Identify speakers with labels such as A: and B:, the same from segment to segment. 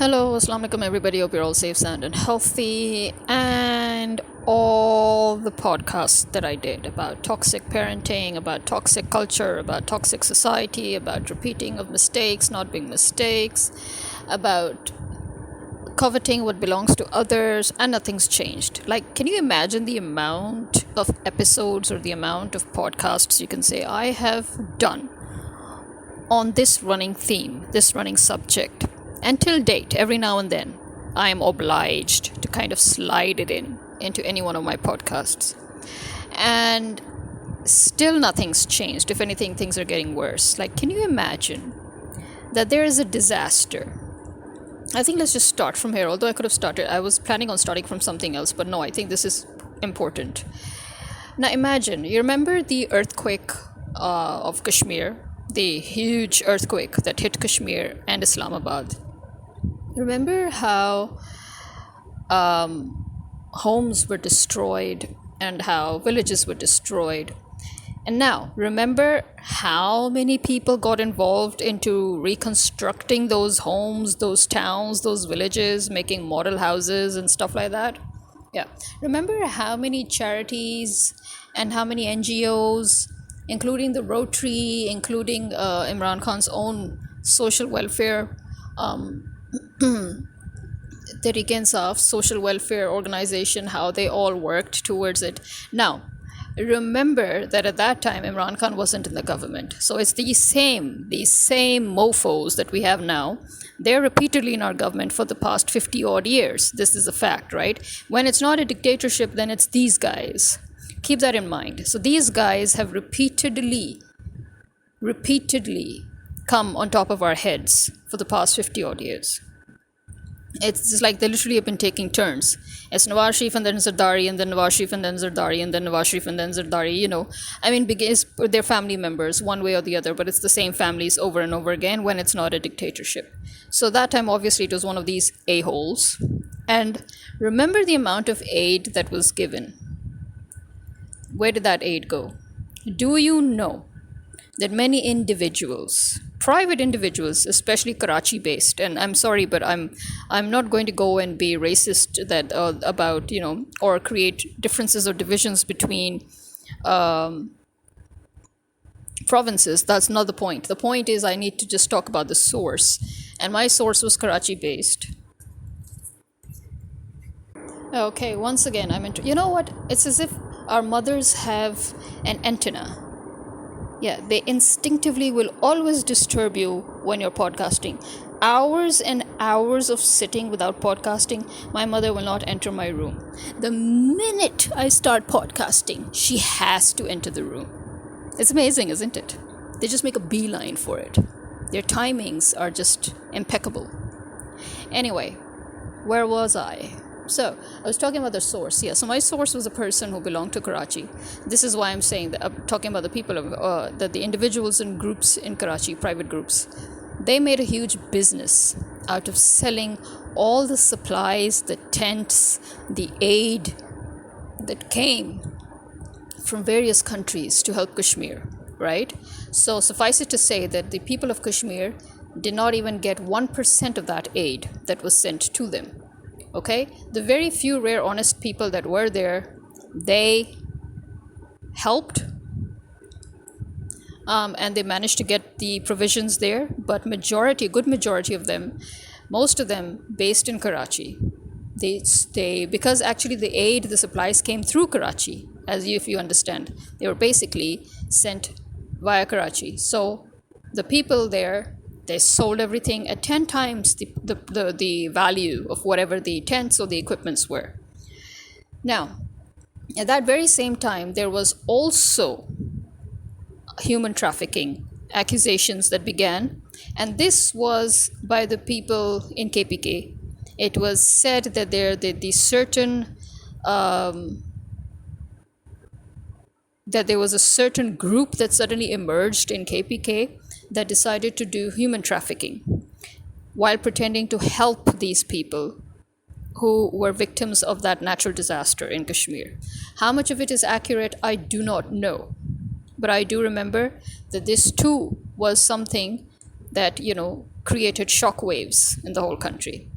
A: Hello, Assalamu alaikum everybody. Hope you're all safe, sound, and healthy. And all the podcasts that I did about toxic parenting, about toxic culture, about toxic society, about repeating of mistakes, not being mistakes, about coveting what belongs to others, and nothing's changed. Like, can you imagine the amount of episodes or the amount of podcasts you can say I have done on this running theme, this running subject? Until date, every now and then, I am obliged to kind of slide it into any one of my podcasts. And still nothing's changed. If anything, things are getting worse. Like, can you imagine that there is a disaster? I think let's just start from here. Although I could have started, I was planning on starting from something else, but no, I think this is important. Now imagine, you remember the earthquake of Kashmir, the huge earthquake that hit Kashmir and Islamabad. Remember how homes were destroyed and how villages were destroyed? And now, remember how many people got involved into reconstructing those homes, those towns, those villages, making model houses and stuff like that? Yeah. Remember how many charities and how many NGOs, including the Rotary, including Imran Khan's own social welfare Tehreek Insaf social welfare organization, how they all worked towards it. Now, remember that at that time Imran Khan wasn't in the government. So it's these same mofos that we have now. They're repeatedly in our government for the past 50 odd years. This is a fact, right? When it's not a dictatorship, then it's these guys. Keep that in mind. So these guys have repeatedly come on top of our heads for the past 50 odd years. It's just like they literally have been taking turns. It's Nawaz Sharif and then Zardari, and then Nawaz Sharif and then Zardari, and then Nawaz Sharif and then Zardari, I mean, it's their family members, one way or the other, but it's the same families over and over again when it's not a dictatorship. So that time, obviously, it was one of these a-holes. And remember the amount of aid that was given. Where did that aid go? Do you know that many individuals, private individuals, especially Karachi-based, and I'm sorry, but I'm not going to go and be racist that about or create differences or divisions between provinces. That's not the point. The point is I need to just talk about the source, and my source was Karachi-based. Okay, once again, you know what? It's as if our mothers have an antenna. Yeah, they instinctively will always disturb you when you're podcasting. Hours and hours of sitting without podcasting, my mother will not enter my room. The minute I start podcasting, she has to enter the room. It's amazing, isn't it? They just make a beeline for it. Their timings are just impeccable. Anyway, where was I? So, I was talking about the source. Yeah, so my source was a person who belonged to Karachi. This is why I'm saying that I'm talking about the people that the individuals and groups in Karachi, private groups, they made a huge business out of selling all the supplies, the tents, the aid that came from various countries to help Kashmir, right? So, suffice it to say that the people of Kashmir did not even get 1% of that aid that was sent to them. Okay, the very few rare honest people that were there, they helped and they managed to get the provisions there, but good majority of them, most of them based in Karachi, because actually the aid, the supplies came through Karachi, if you understand, they were basically sent via Karachi. So the people there, they sold everything at 10 times the value of whatever the tents or the equipments were. Now, at that very same time, there was also human trafficking accusations that began, and this was by the people in KPK. It was said that that there was a certain group that suddenly emerged in KPK that decided to do human trafficking while pretending to help these people who were victims of that natural disaster in Kashmir. How much of it is accurate, I do not know. But I do remember that this too was something that, created shockwaves in the whole country.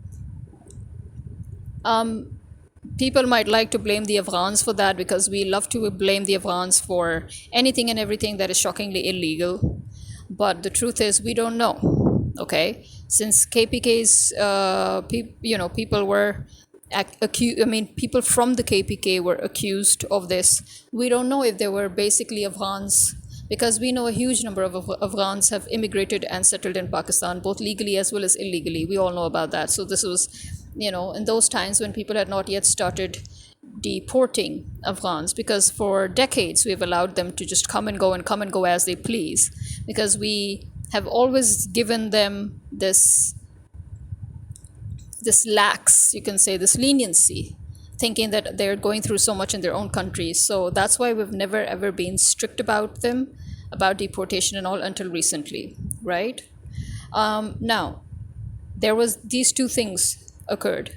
A: People might like to blame the Afghans for that because we love to blame the Afghans for anything and everything that is shockingly illegal. But the truth is, we don't know. Okay, since KPK's, people were accused. I mean, people from the KPK were accused of this. We don't know if they were basically Afghans, because we know a huge number of Afghans have immigrated and settled in Pakistan, both legally as well as illegally. We all know about that. So this was, in those times when people had not yet started deporting Afghans, because for decades we've allowed them to just come and go as they please, because we have always given them this lax, you can say, this leniency, thinking that they're going through so much in their own country. So that's why we've never ever been strict about them, about deportation and all, until recently, right? Now, there was these two things occurred.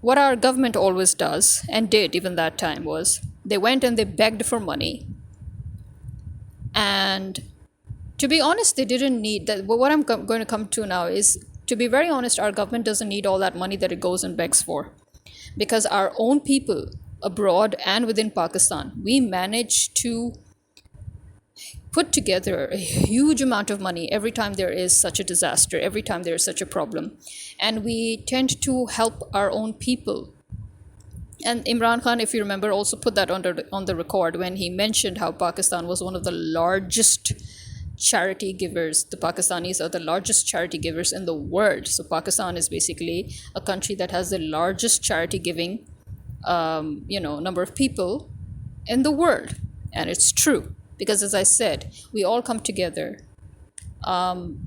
A: What our government always does, and did even that time, was they went and they begged for money. And to be honest, they didn't need that. What I'm going to come to now is, to be very honest, our government doesn't need all that money that it goes and begs for, because our own people abroad and within Pakistan, we manage to put together a huge amount of money every time there is such a disaster, every time there is such a problem. And we tend to help our own people. And Imran Khan, if you remember, also put that on the record when he mentioned how Pakistan was one of the largest charity givers. The Pakistanis are the largest charity givers in the world. So Pakistan is basically a country that has the largest charity giving, number of people in the world. And it's true. Because, as I said, we all come together, and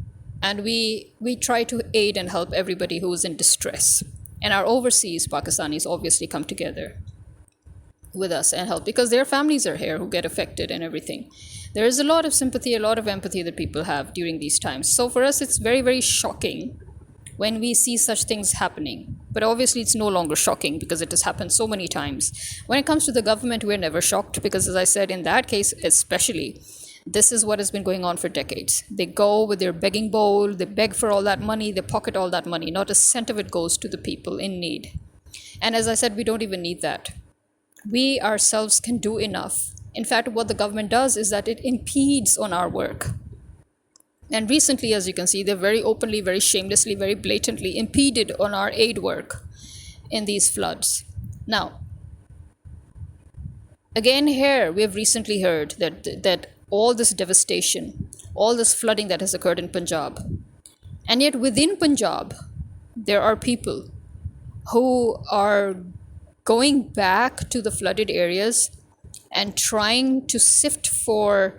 A: we try to aid and help everybody who is in distress. And our overseas Pakistanis obviously come together with us and help, because their families are here who get affected and everything. There is a lot of sympathy, a lot of empathy that people have during these times. So for us, it's very, very shocking when we see such things happening. But obviously it's no longer shocking because it has happened so many times. When it comes to the government, we're never shocked, because, as I said, in that case especially, this is what has been going on for decades. They go with their begging bowl, they beg for all that money, they pocket all that money. Not a cent of it goes to the people in need. And as I said, we don't even need that. We ourselves can do enough. In fact, what the government does is that it impedes on our work. And recently, as you can see, they very openly, very shamelessly, very blatantly impeded on our aid work in these floods. Now, again here, we have recently heard that all this devastation, all this flooding that has occurred in Punjab, and yet within Punjab, there are people who are going back to the flooded areas and trying to sift for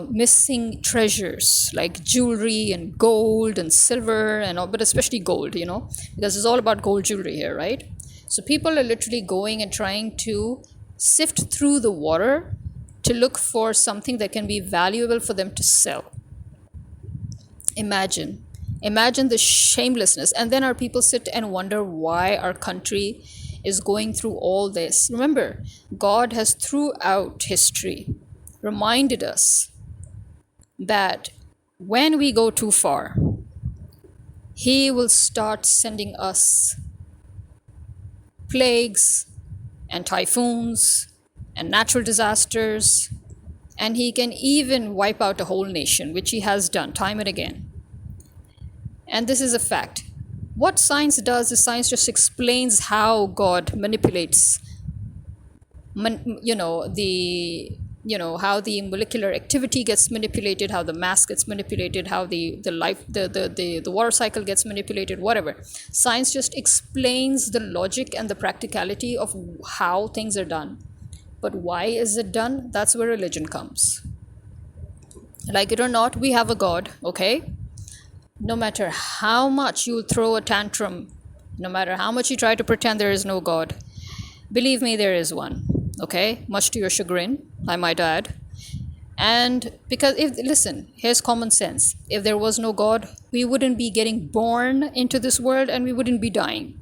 A: missing treasures like jewelry and gold and silver and all, but especially gold, because it's all about gold jewelry here, right? So people are literally going and trying to sift through the water to look for something that can be valuable for them to sell. Imagine the shamelessness. And then our people sit and wonder why our country is going through all this. Remember, God has throughout history reminded us that when we go too far, He will start sending us plagues and typhoons and natural disasters, and He can even wipe out a whole nation, which He has done time and again. And this is a fact. What science does is science just explains how God manipulates, how the molecular activity gets manipulated, how the mass gets manipulated, how the water cycle gets manipulated, whatever. Science just explains the logic and the practicality of how things are done. But why is it done? That's where religion comes. Like it or not, we have a God, okay? No matter how much you throw a tantrum, no matter how much you try to pretend there is no God, believe me, there is one, okay? Much to your chagrin, I might add. And because listen, here's common sense. If there was no God, we wouldn't be getting born into this world and we wouldn't be dying.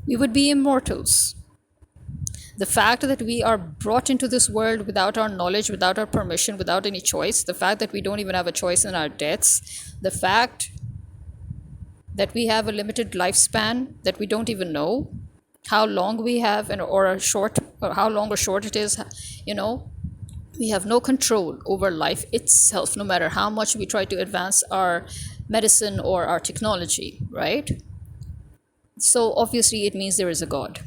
A: We would be immortals. The fact that we are brought into this world without our knowledge, without our permission, without any choice, the fact that we don't even have a choice in our deaths, the fact that we have a limited lifespan, that we don't even know how long we have, or how long or short it is, we have no control over life itself, no matter how much we try to advance our medicine or our technology, right? So obviously it means there is a God.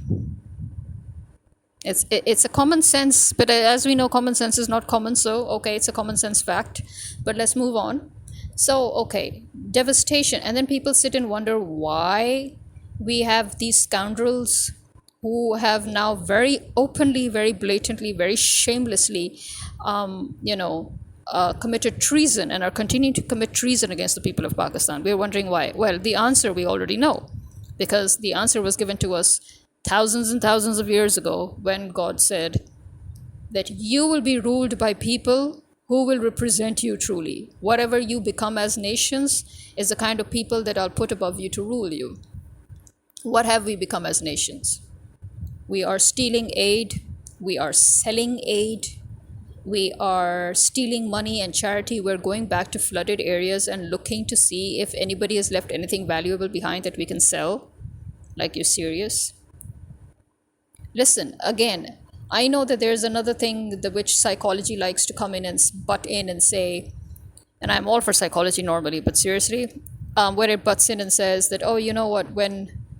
A: It's a common sense, but as we know, common sense is not common, so okay, it's a common sense fact. But let's move on. So okay, devastation, and then people sit and wonder why we have these scoundrels who have now very openly, very blatantly, very shamelessly committed treason and are continuing to commit treason against the people of Pakistan. We're wondering why. Well, the answer we already know, because the answer was given to us thousands and thousands of years ago when God said that you will be ruled by people who will represent you truly. Whatever you become as nations is the kind of people that I'll put above you to rule you. What have we become as nations? We are stealing aid, we are selling aid, we are stealing money and charity. We're going back to flooded areas and looking to see if anybody has left anything valuable behind that we can sell. Like, you're serious? Listen, again, I know that there's another thing which psychology likes to come in and butt in and say, and I'm all for psychology normally, but seriously, where it butts in and says that, oh, you know what,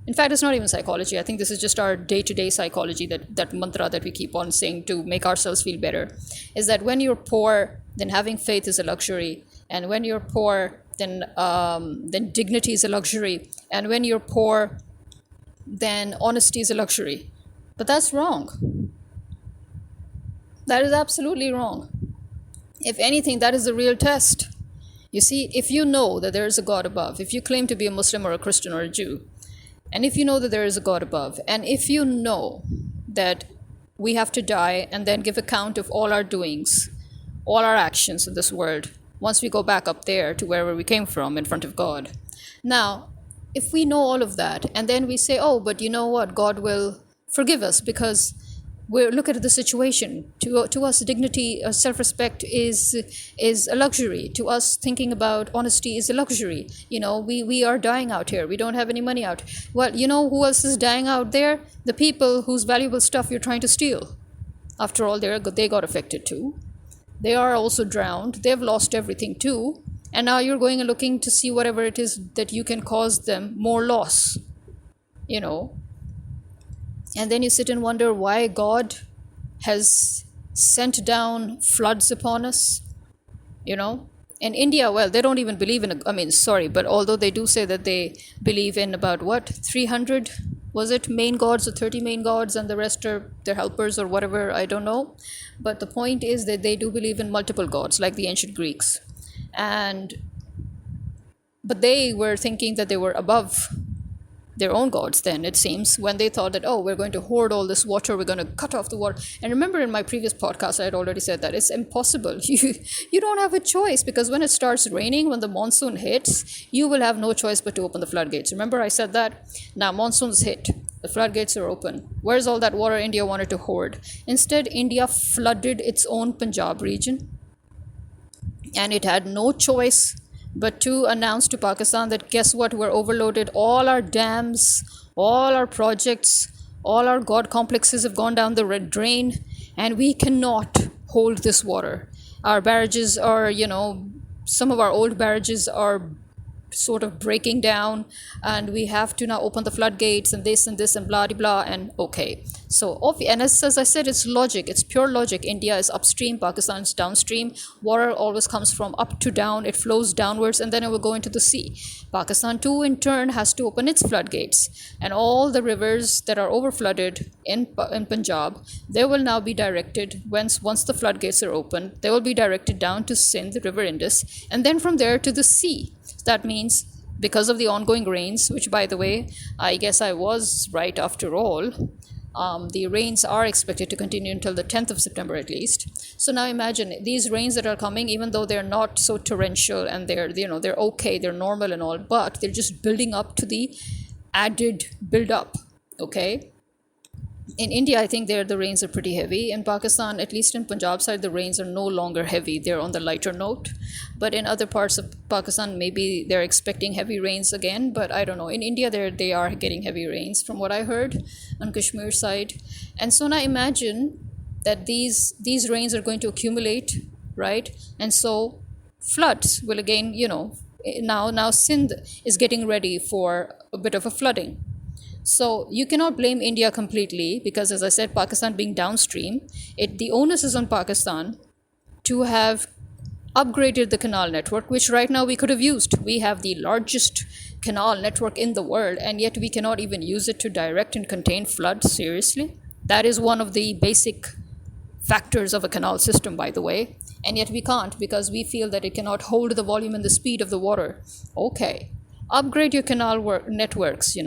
A: in fact, it's not even psychology. I think this is just our day-to-day psychology, that mantra that we keep on saying to make ourselves feel better, is that when you're poor, then having faith is a luxury. And when you're poor, then dignity is a luxury. And when you're poor, then honesty is a luxury. But that's wrong. That is absolutely wrong. If anything, that is the real test. You see, if you know that there is a God above, if you claim to be a Muslim or a Christian or a Jew, and if you know that there is a God above, and if you know that we have to die and then give account of all our doings, all our actions in this world, once we go back up there to wherever we came from in front of God. Now, if we know all of that, and then we say, oh, but you know what, God will forgive us because look at the situation. To us, dignity, self-respect is a luxury. To us, thinking about honesty is a luxury. We are dying out here. We don't have any money out. Well, you know who else is dying out there? The people whose valuable stuff you're trying to steal. After all, they got affected too. They are also drowned. They've lost everything too. And now you're going and looking to see whatever it is that you can cause them more loss. And then you sit and wonder why God has sent down floods upon us. In India, well, they don't even believe in but although they do say that they believe in about 300, was it, main gods, or 30 main gods, and the rest are their helpers or whatever, I don't know. But the point is that they do believe in multiple gods, like the ancient Greeks. But they were thinking that they were above their own gods then, it seems, when they thought that, oh, we're going to hoard all this water, we're going to cut off the water. And remember, in my previous podcast, I had already said that it's impossible. You don't have a choice, because when it starts raining, when the monsoon hits, you will have no choice but to open the floodgates. Remember I said that? Now monsoons hit, the floodgates are open. Where's all that water India wanted to hoard? Instead, India flooded its own Punjab region, and it had no choice but to announce to Pakistan that, guess what, we're overloaded. All our dams, all our projects, all our God complexes have gone down the red drain, and we cannot hold this water. Our barrages are, some of our old barrages are sort of breaking down, and we have to now open the floodgates and this and blah blah. And okay, so and as I said, it's logic, it's pure logic. India is upstream, Pakistan is downstream. Water always comes from up to down, it flows downwards, and then it will go into the sea. Pakistan too in turn has to open its floodgates, and all the rivers that are overflooded in Punjab, they will now be directed, once the floodgates are open, they will be directed down to Sindh, the river Indus, and then from there to the sea. That means, because of the ongoing rains, which, by the way, I guess I was right after all, the rains are expected to continue until the 10th of September at least. So now imagine these rains that are coming, even though they're not so torrential and they're okay, they're normal and all, but they're just building up to the added build up. Okay, In India, I think there the rains are pretty heavy. In Pakistan, at least in Punjab side, the rains are no longer heavy. They're on the lighter note. But in other parts of Pakistan, maybe they're expecting heavy rains again. But I don't know. In India, they are getting heavy rains from what I heard on Kashmir side. And so now imagine that these rains are going to accumulate, right? And so floods will again, now Sindh is getting ready for a bit of a flooding. So you cannot blame India completely because, as I said, Pakistan being downstream, the onus is on Pakistan to have upgraded the canal network, which right now we could have used. We have the largest canal network in the world, and yet we cannot even use it to direct and contain floods. Seriously? That is one of the basic factors of a canal system, by the way. And yet we can't because we feel that it cannot hold the volume and the speed of the water. Okay. Upgrade your canal networks,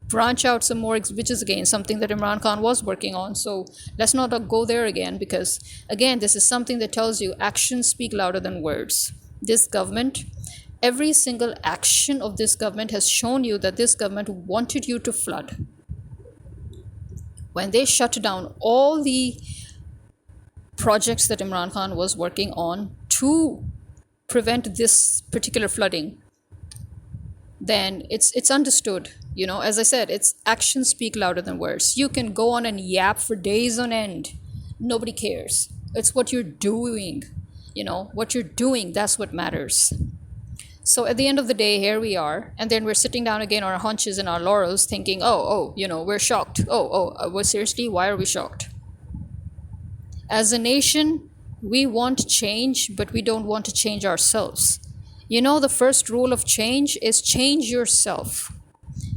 A: branch out some more, which is again something that Imran Khan was working on. So let's not go there again, because again, this is something that tells you actions speak louder than words. This government, every single action of this government has shown you that this government wanted you to flood. When they shut down all the projects that Imran Khan was working on to prevent this particular flooding, then it's understood. As I said, it's actions speak louder than words. You can go on and yap for days on end. Nobody cares. It's what you're doing. What you're doing, that's what matters. So at the end of the day, here we are. And then we're sitting down again on our haunches and our laurels thinking, we're shocked. Well, seriously, why are we shocked? As a nation, we want change, but we don't want to change ourselves. The first rule of change is change yourself.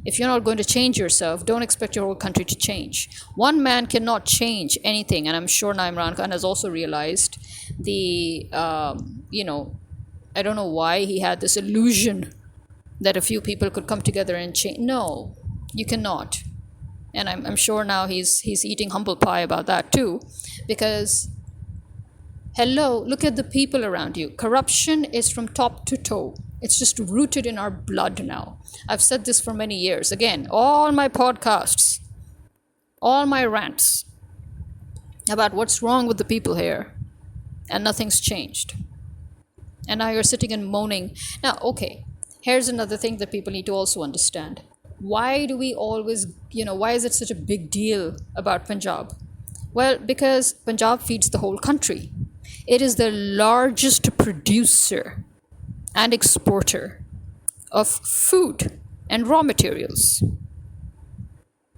A: If you're not going to change yourself, don't expect your whole country to change. One man cannot change anything, and I'm sure Imran Khan has also realized I don't know why he had this illusion that a few people could come together and change. No, you cannot. And I'm sure now he's eating humble pie about that too, because hello, look at the people around you. Corruption is from top to toe. It's just rooted in our blood now. I've said this for many years. Again, all my podcasts, all my rants about what's wrong with the people here, and nothing's changed. And now you're sitting and moaning. Now, okay, here's another thing that people need to also understand. Why do we always, why is it such a big deal about Punjab? Well, because Punjab feeds the whole country. It is the largest producer and exporter of food and raw materials.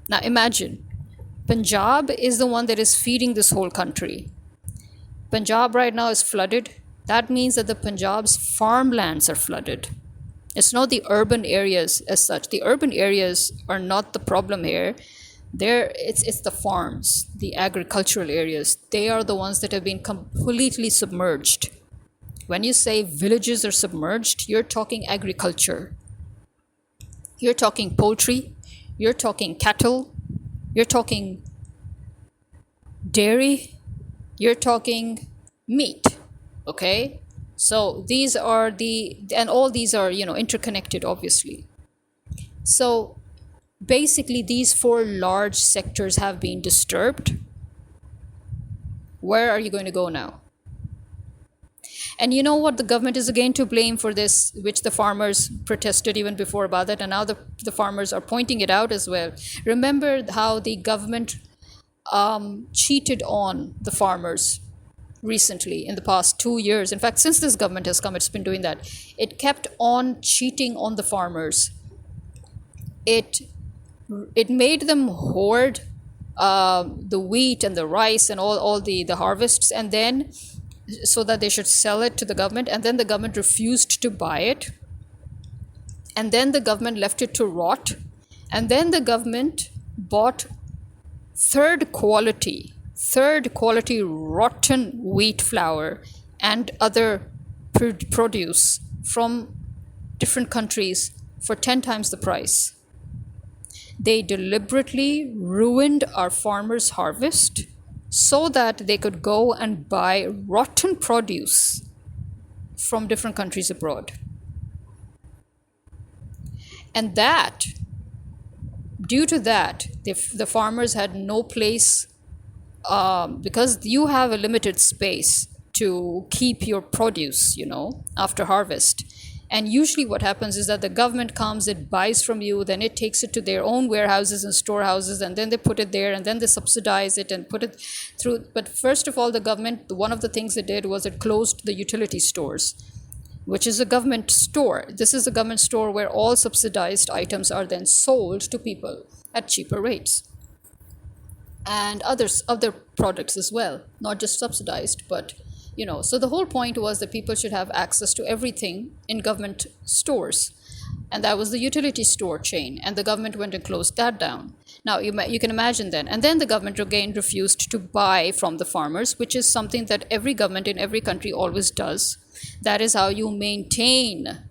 A: Now imagine, Punjab is the one that is feeding this whole country. Punjab right now is flooded. That means that the Punjab's farmlands are flooded. It's not the urban areas as such. The urban areas are not the problem here. It's the farms, the agricultural areas. They are the ones that have been completely submerged. When you say villages are submerged, you're talking agriculture. You're talking poultry. You're talking cattle. You're talking dairy. You're talking meat. Okay? So these are and all these are, interconnected, obviously. So basically, these four large sectors have been disturbed. Where are you going to go now? And you know what? The government is again to blame for this, which the farmers protested even before about that. And now the farmers are pointing it out as well. Remember how the government cheated on the farmers recently in the past 2 years. In fact, since this government has come, it's been doing that. It kept on cheating on the farmers. It made them hoard the wheat and the rice and all the harvests, and then so that they should sell it to the government, and then the government refused to buy it, and then the government left it to rot, and then the government bought third quality rotten wheat flour and other produce from different countries for 10 times the price. They deliberately ruined our farmers' harvest so that they could go and buy rotten produce from different countries abroad. And that due to that, the farmers had no place, because you have a limited space to keep your produce, after harvest. And usually what happens is that the government comes, it buys from you, then it takes it to their own warehouses and storehouses, and then they put it there, and then they subsidize it and put it through. But first of all, the government, one of the things it did was it closed the utility stores, which is a government store. This is a government store where all subsidized items are then sold to people at cheaper rates. And other products as well, not just subsidized, but so the whole point was that people should have access to everything in government stores, and that was the utility store chain, and the government went and closed that down. Now you can imagine then, and then the government again refused to buy from the farmers, which is something that every government in every country always does. That is how you maintain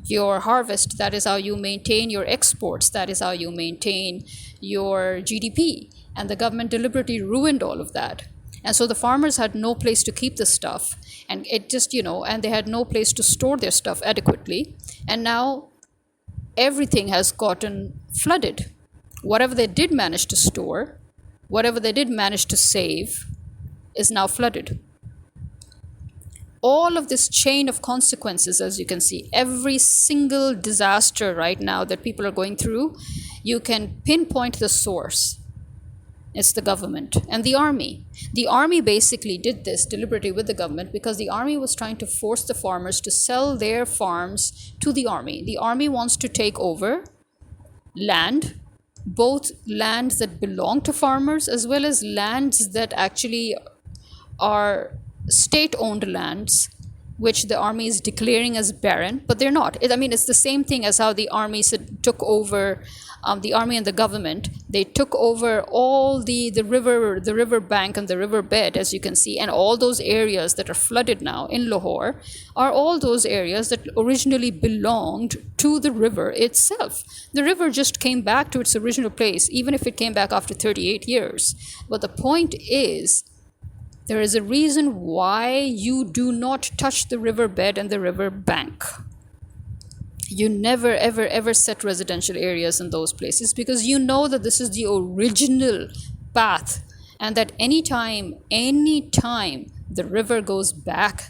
A: your harvest, that is how you maintain your exports, that is how you maintain your GDP. And the government deliberately ruined all of that. And so the farmers had no place to keep the stuff, and it just, and they had no place to store their stuff adequately. And now everything has gotten flooded. Whatever they did manage to store, whatever they did manage to save, is now flooded. All of this chain of consequences, as you can see, every single disaster right now that people are going through, you can pinpoint the source. It's the government and the army. The army basically did this deliberately with the government because the army was trying to force the farmers to sell their farms to the army. The army wants to take over land, both lands that belong to farmers as well as lands that actually are state-owned lands, which the army is declaring as barren, but they're not. It's the same thing as how the army took over, the army and the government. They took over all the river bank and the river bed, as you can see, and all those areas that are flooded now in Lahore are all those areas that originally belonged to the river itself. The river just came back to its original place, even if it came back after 38 years. But the point is, there is a reason why you do not touch the riverbed and the river bank. You never, ever, ever set residential areas in those places, because you know that this is the original path, and that anytime the river goes back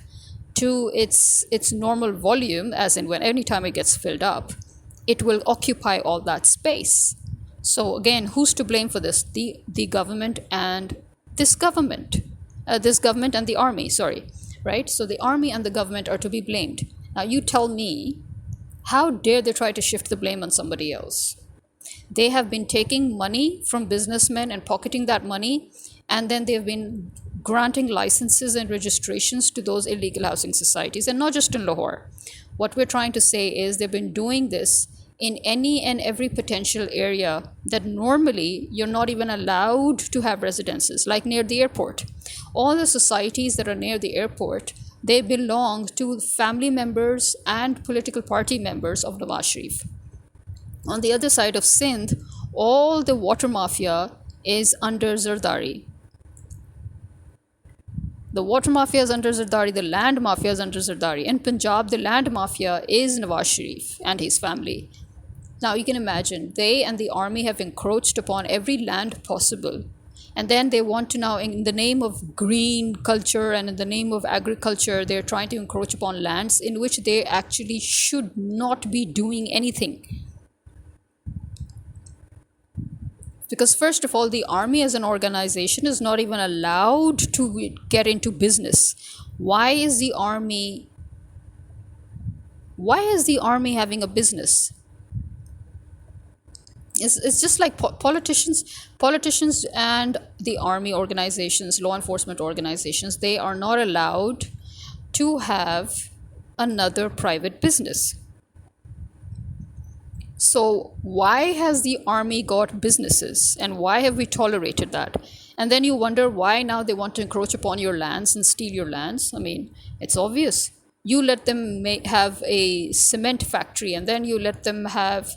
A: to its normal volume, as in anytime it gets filled up, it will occupy all that space. So again, who's to blame for this? The government and this government. This government and the army, right? So the army and the government are to be blamed. Now you tell me, how dare they try to shift the blame on somebody else? They have been taking money from businessmen and pocketing that money, and then they've been granting licenses and registrations to those illegal housing societies, and not just in Lahore. What we're trying to say is they've been doing this in any and every potential area that normally you're not even allowed to have residences, like near the airport. All the societies that are near the airport, they belong to family members and political party members of Nawaz Sharif. On the other side of Sindh, all the water mafia is under Zardari. The water mafia is under Zardari, the land mafia is under Zardari. In Punjab, the land mafia is Nawaz Sharif and his family. Now you can imagine, they and the army have encroached upon every land possible. And then they want to now, in the name of green culture and in the name of agriculture, they're trying to encroach upon lands in which they actually should not be doing anything. Because first of all, the army as an organization is not even allowed to get into business. Why is the army having a business? It's just like politicians and the army organizations, law enforcement organizations, they are not allowed to have another private business. So why has the army got businesses, and why have we tolerated that? And then you wonder why now they want to encroach upon your lands and steal your lands. It's obvious. You let them have a cement factory, and then you let them have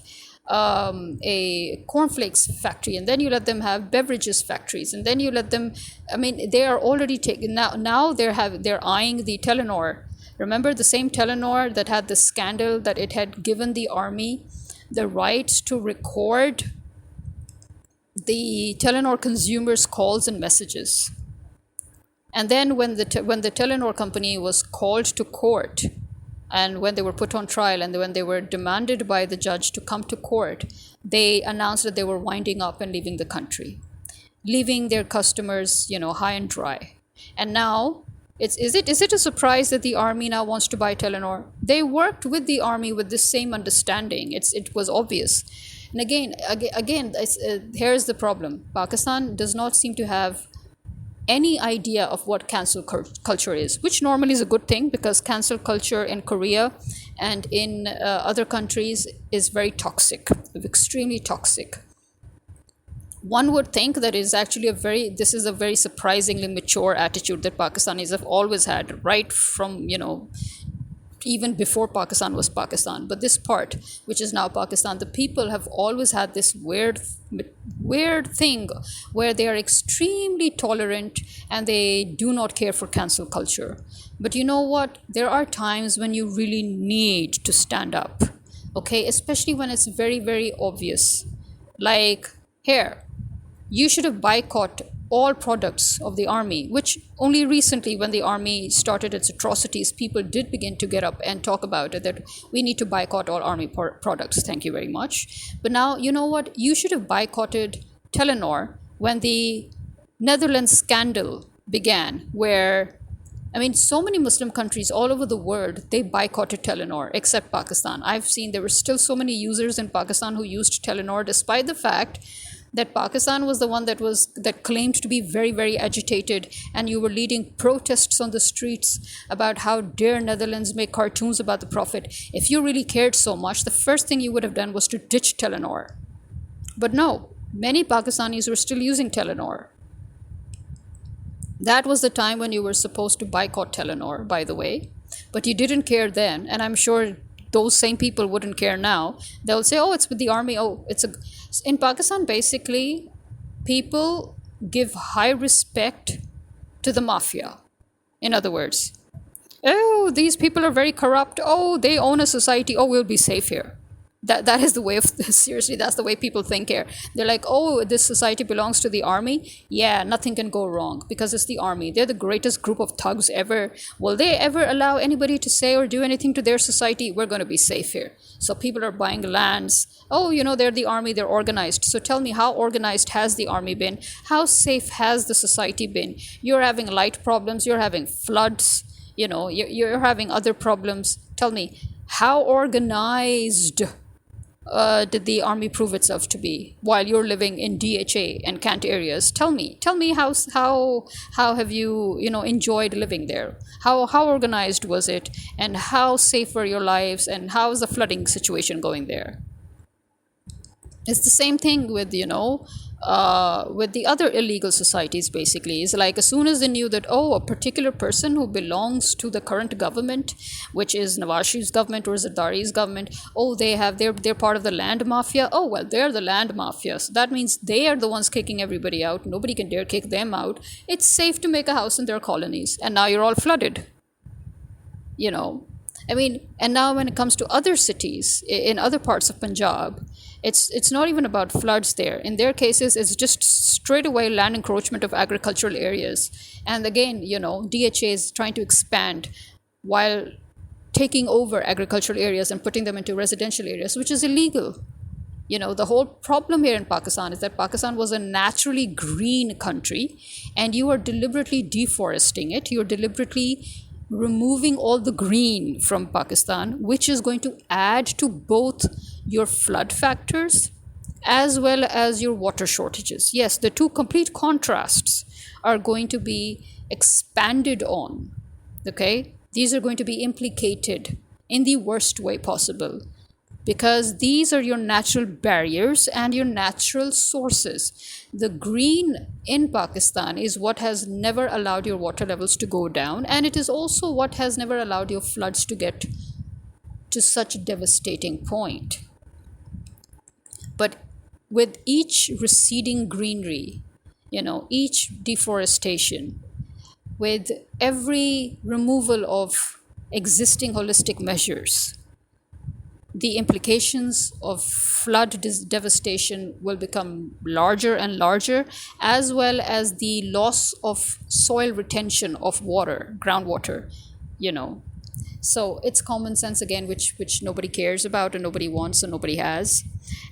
A: a cornflakes factory, and then you let them have beverages factories, and then you let them, they are already taking, now they're eyeing the Telenor. Remember the same Telenor that had the scandal that it had given the army the rights to record the Telenor consumers' calls and messages. And then when the Telenor company was called to court, and when they were put on trial, and when they were demanded by the judge to come to court, they announced that they were winding up and leaving the country, leaving their customers, high and dry. And now, is it a surprise that the army now wants to buy Telenor? They worked with the army with this same understanding. It was obvious. And again, here's the problem. Pakistan does not seem to have any idea of what cancel culture is, which normally is a good thing, because cancel culture in Korea and in other countries is very toxic, extremely toxic. One would think that this is a very surprisingly mature attitude that Pakistanis have always had, right from, even before Pakistan was Pakistan. But this part, which is now Pakistan, the people have always had this weird thing where they are extremely tolerant and they do not care for cancel culture. But you know what? There are times when you really need to stand up, okay? Especially when it's very, very obvious. Like, here, you should have boycotted all products of the army, which only recently, when the army started its atrocities, people did begin to get up and talk about it, that we need to boycott all army products. Thank you very much. But now, you know what? You should have boycotted Telenor when the Netherlands scandal began, where, I mean, so many Muslim countries all over the world, they boycotted Telenor, except Pakistan. I've seen there were still so many users in Pakistan who used Telenor, despite the fact that Pakistan was the one that claimed to be very, very agitated, and you were leading protests on the streets about how dare Netherlands make cartoons about the Prophet. If you really cared so much, the first thing you would have done was to ditch Telenor. But no, many Pakistanis were still using Telenor. That was the time when you were supposed to boycott Telenor, by the way. But you didn't care then, and I'm sure those same people wouldn't care now. They'll say, oh, it's with the army. Oh, in Pakistan, basically, people give high respect to the mafia. In other words, oh, these people are very corrupt. Oh, they own a society. Oh, we'll be safe here. That is the way of, seriously, that's the way people think here. They're like, oh, this society belongs to the army. Yeah, nothing can go wrong because it's the army. They're the greatest group of thugs ever. Will they ever allow anybody to say or do anything to their society? We're going to be safe here. So people are buying lands. Oh, they're the army, they're organized. So tell me, how organized has the army been? How safe has the society been? You're having light problems, you're having floods, you're having other problems. Tell me, how organized did the army prove itself to be while you're living in DHA and Kant areas? Tell me how have you enjoyed living there? How organized was it, and how safe were your lives, and how is the flooding situation going there? It's the same thing with with the other illegal societies. Basically, it's like, as soon as they knew that, oh, a particular person who belongs to the current government, which is Nawaz Sharif's government or Zardari's government, oh, they're part of the land mafia. Oh, well, they're the land mafia, so that means they are the ones kicking everybody out. Nobody can dare kick them out. It's safe to make a house in their colonies, and now you're all flooded. I mean, and now when it comes to other cities in other parts of Punjab, it's not even about floods there. In their cases, it's just straight away land encroachment of agricultural areas. And again, DHA is trying to expand while taking over agricultural areas and putting them into residential areas, which is illegal. The whole problem here in Pakistan is that Pakistan was a naturally green country, and you are deliberately deforesting it. You're deliberately removing all the green from Pakistan, which is going to add to both your flood factors as well as your water shortages. Yes, the two complete contrasts are going to be expanded on. Okay? These are going to be implicated in the worst way possible, because these are your natural barriers and your natural sources. The green in Pakistan is what has never allowed your water levels to go down, and it is also what has never allowed your floods to get to such a devastating point. But with each receding greenery, each deforestation, with every removal of existing holistic measures, the implications of flood devastation will become larger and larger, as well as the loss of soil retention of water, groundwater, you know. So it's common sense again, which nobody cares about and nobody wants and nobody has.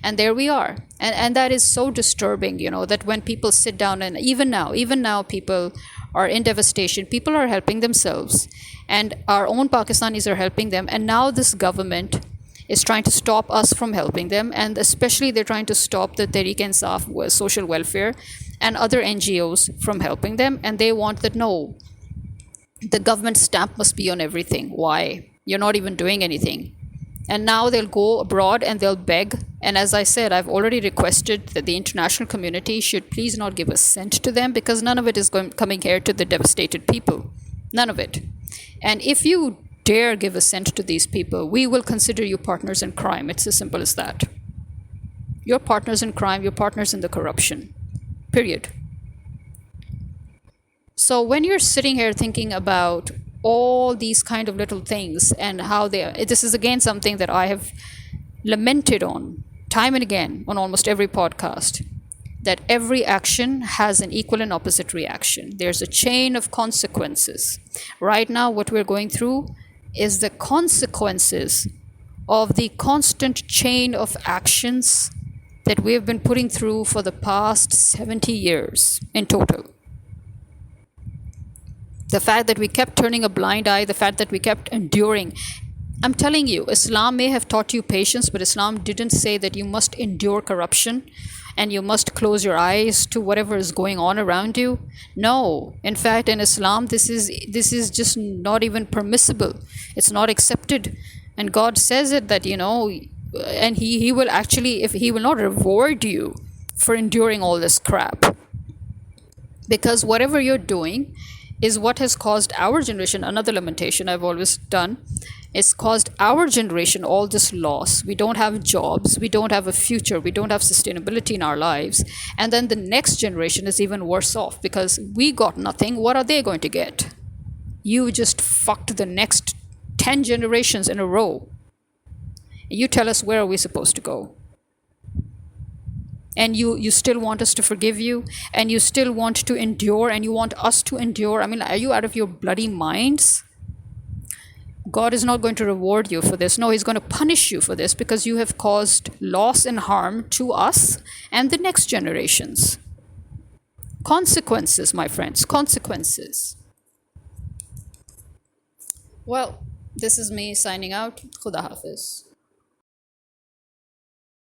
A: And there we are. And that is so disturbing, that when people sit down, and even now people are in devastation, people are helping themselves, and our own Pakistanis are helping them, and now this government is trying to stop us from helping them, and especially they're trying to stop the Tehreek-e-Insaf social welfare and other NGOs from helping them, and they want that, no, the government stamp must be on everything. Why? You're not even doing anything. And now they'll go abroad and they'll beg. And as I said, I've already requested that the international community should please not give a cent to them, because none of it is coming here to the devastated people. None of it. And if you dare give a cent to these people, we will consider you partners in crime. It's as simple as that. You're partners in crime. You're partners in the corruption. Period. So when you're sitting here thinking about all these kind of little things and how this is again something that I have lamented on time and again on almost every podcast, that every action has an equal and opposite reaction. There's a chain of consequences. Right now, what we're going through is the consequences of the constant chain of actions that we've been putting through for the past 70 years in total. The fact that we kept turning a blind eye, the fact that we kept enduring. I'm telling you, Islam may have taught you patience, but Islam didn't say that you must endure corruption and you must close your eyes to whatever is going on around you. No. In fact, in Islam, this is just not even permissible. It's not accepted. And God says it that, and he will actually, if he will not reward you for enduring all this crap. Because whatever you're doing is what has caused our generation, another lamentation I've always done, it's caused our generation all this loss. We don't have jobs, we don't have a future, we don't have sustainability in our lives. And then the next generation is even worse off because we got nothing. What are they going to get? You just fucked the next 10 generations in a row. You tell us, where are we supposed to go? And you still want us to forgive you, and you still want to endure, and you want us to endure. I mean, are you out of your bloody minds? God is not going to reward you for this. No, he's going to punish you for this because you have caused loss and harm to us and the next generations. Consequences, my friends, consequences. Well, this is me signing out. Khuda Hafiz.